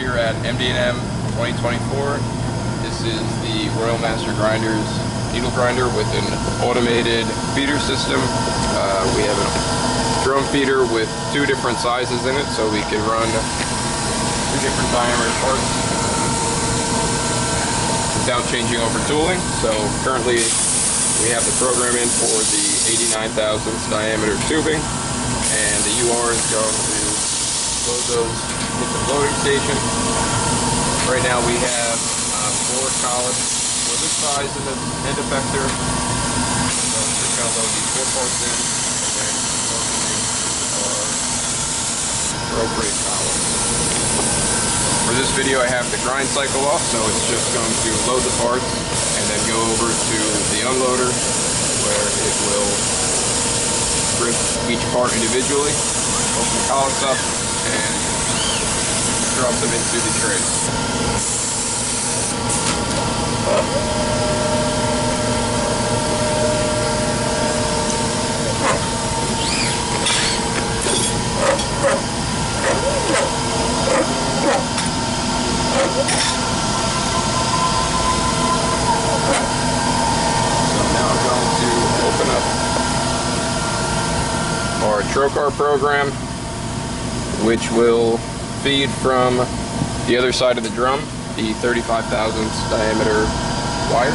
here at MD&M 2024. This is the Royal Master Grinders needle grinder with an automated feeder system. We have a drum feeder with two different sizes in it, so we can run two different diameter parts without changing over tooling. So currently we have the program in for the 89 thousandths diameter tubing, and the UR is going to load those into the loading station. Right now we have 4 collets for this size in the end effector. So we're just going to load these 4 parts in, and then load our appropriate collets. For this video I have the grind cycle off, so it's just going to load the parts and then go over to the unloader where it will strip each part individually, open the collets up, and drop them into the trays. So now I'm going to open up our trocar program, which will feed from the other side of the drum, the 35 thousandths diameter wire.